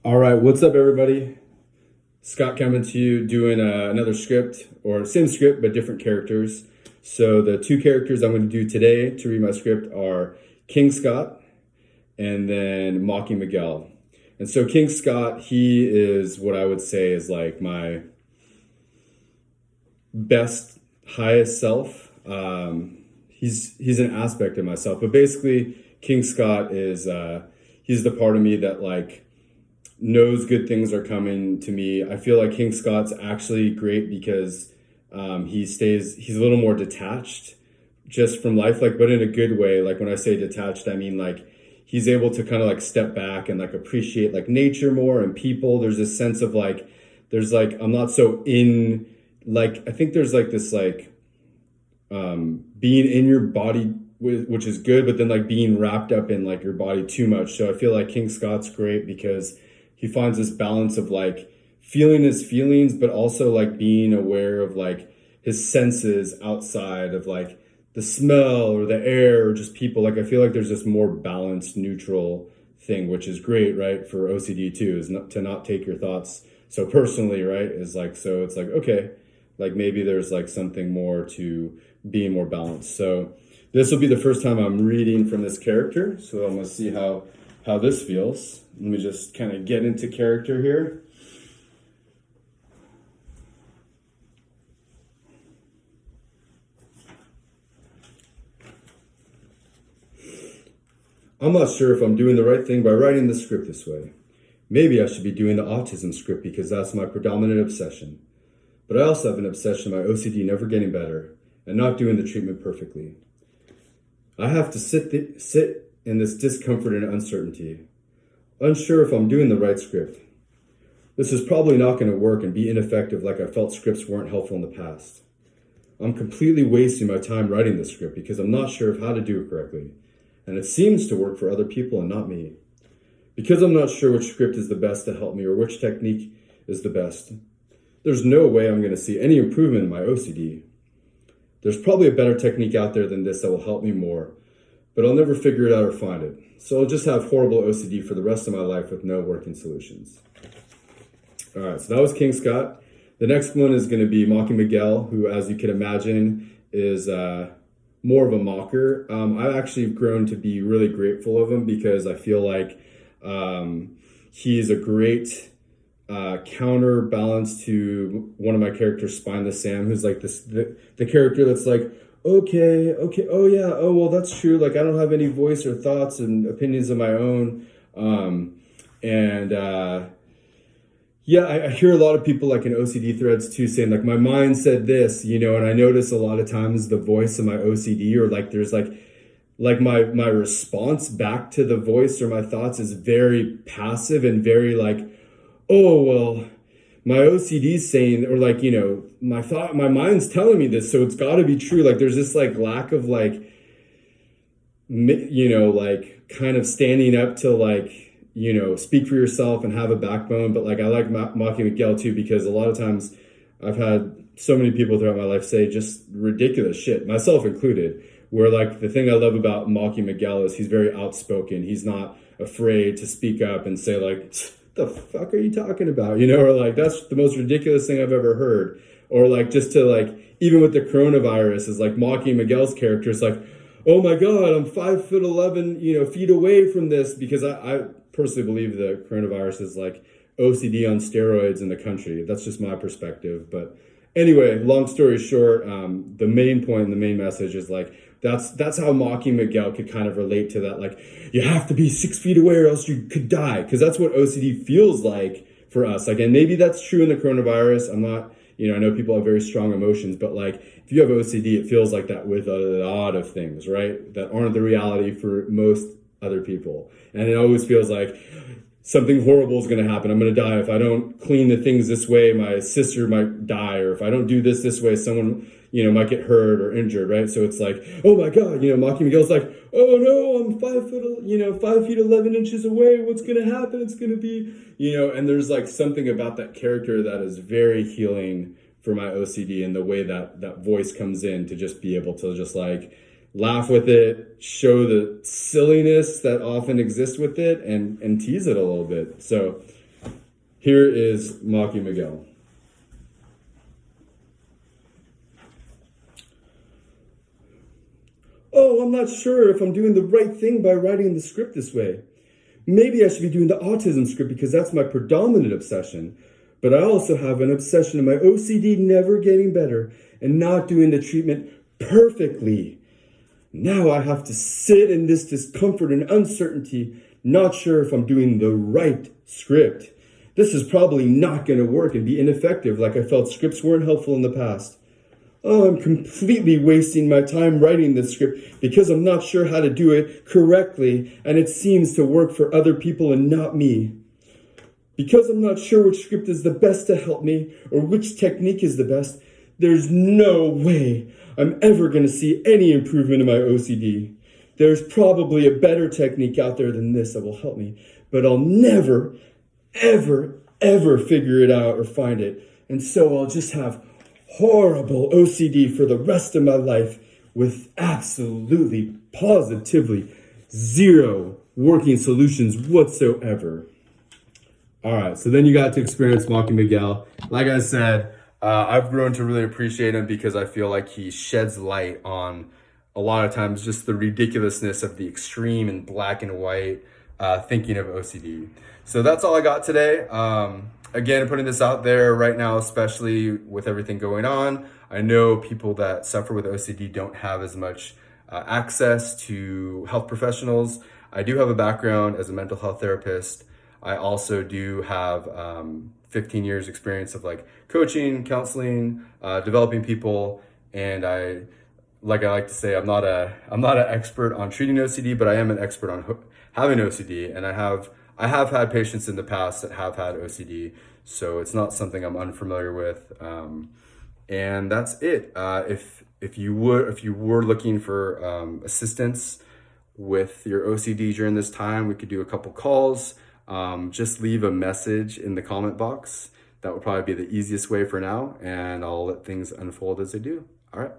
All right, what's up, everybody? Scott coming to you doing another script, or same script but different characters. So the two characters I'm going to do today to read my script are King Scott and then Mocking Miguel. And so King Scott, he is what I would say is like my best, highest self. He's an aspect of myself, but basically King Scott is he's the part of me that like knows good things are coming to me. I feel like King Scott's actually great because he's a little more detached just from life, like, but in a good way. Like when I say detached, I mean like he's able to kind of like step back and like appreciate like nature more and people. There's this sense of like, there's like, I'm not so in, like, I think there's like this like being in your body, which is good, but then like being wrapped up in like your body too much. So I feel like King Scott's great because he finds this balance of like feeling his feelings, but also like being aware of like his senses outside of like the smell or the air or just people. Like I feel like there's this more balanced, neutral thing, which is great, right? For OCD too, is not to not take your thoughts so personally, right? Is like, so it's like, okay, like maybe there's like something more to being more balanced. So this will be the first time I'm reading from this character. So I'm gonna see how this feels. Let me just kind of get into character here. I'm not sure if I'm doing the right thing by writing the script this way. Maybe I should be doing the autism script because that's my predominant obsession. But I also have an obsession with my OCD never getting better and not doing the treatment perfectly. I have to sit in this discomfort and uncertainty, unsure if I'm doing the right script. This is probably not going to work and be ineffective like I felt scripts weren't helpful in the past. I'm completely wasting my time writing this script because I'm not sure of how to do it correctly, and it seems to work for other people and not me. Because I'm not sure which script is the best to help me or which technique is the best, there's no way I'm going to see any improvement in my OCD. There's probably a better technique out there than this that will help me more, but I'll never figure it out or find it. So I'll just have horrible OCD for the rest of my life with no working solutions. All right, so that was King Scott. The next one is going to be Mocking Miguel, who, as you can imagine, is more of a mocker. I've actually grown to be really grateful of him because I feel like he's a great counterbalance to one of my characters, Spineless Sam, who's like the character that's like, okay, oh yeah, oh well, that's true. Like I don't have any voice or thoughts and opinions of my own, yeah, I hear a lot of people like in OCD threads too saying like my mind said this, and I notice a lot of times the voice of my OCD or like there's like my response back to the voice or my thoughts is very passive and very like, oh well, my OCD's saying, or like, my mind's telling me this, so it's got to be true. Like there's this like lack of like, like kind of standing up to like, speak for yourself and have a backbone. But like I like Mocking Miguel too because a lot of times I've had so many people throughout my life say just ridiculous shit, myself included, where like the thing I love about Mocking Miguel is he's very outspoken. He's not afraid to speak up and say like, the fuck are you talking about? Or like, that's the most ridiculous thing I've ever heard. Or like, just to like, even with the coronavirus is like Mocking Miguel's character is like, oh my God, I'm 5'11", feet away from this, because I personally believe the coronavirus is like OCD on steroids in the country. That's just my perspective. But anyway, long story short, the main point and the main message is like, that's how Mocking Miguel could kind of relate to that. Like, you have to be 6 feet away or else you could die. Because that's what OCD feels like for us. Like, and maybe that's true in the coronavirus. I'm not, I know people have very strong emotions, but like, if you have OCD, it feels like that with a lot of things, right? That aren't the reality for most other people. And it always feels like something horrible is going to happen. I'm going to die. If I don't clean the things this way, my sister might die. Or if I don't do this way, someone, might get hurt or injured, right? So it's like, oh my God, Mocking Miguel's like, oh no, I'm 5 feet 11 inches away. What's going to happen? It's going to be, and there's like something about that character that is very healing for my OCD, and the way that voice comes in to just be able to just like laugh with it, show the silliness that often exists with it, and tease it a little bit. So Here is Mocking Miguel. Oh, I'm not sure if I'm doing the right thing by writing the script this way. Maybe I should be doing the autism script because that's my predominant obsession. But I also have an obsession of my OCD never getting better and not doing the treatment perfectly. Now I have to sit in this discomfort and uncertainty, not sure if I'm doing the right script. This is probably not going to work and be ineffective like I felt scripts weren't helpful in the past. Oh, I'm completely wasting my time writing this script because I'm not sure how to do it correctly and it seems to work for other people and not me. Because I'm not sure which script is the best to help me or which technique is the best, there's no way I'm ever going to see any improvement in my OCD. There's probably a better technique out there than this that will help me, but I'll never, ever, ever figure it out or find it. And so I'll just have horrible OCD for the rest of my life with absolutely, positively zero working solutions whatsoever. All right, so then you got to experience Mocking Miguel. Like I said, I've grown to really appreciate him because I feel like he sheds light on a lot of times just the ridiculousness of the extreme and black and white thinking of OCD. So that's all I got today. Again, putting this out there right now, especially with everything going on. I know people that suffer with OCD don't have as much access to health professionals. I do have a background as a mental health therapist. I also do have 15 years experience of like coaching, counseling, developing people, and I like to say, I'm not an expert on treating OCD, but I am an expert on having OCD, and I have had patients in the past that have had OCD, so it's not something I'm unfamiliar with. And that's it. If you were looking for assistance with your OCD during this time, we could do a couple calls. Just leave a message in the comment box. That would probably be the easiest way for now, and I'll let things unfold as they do. All right.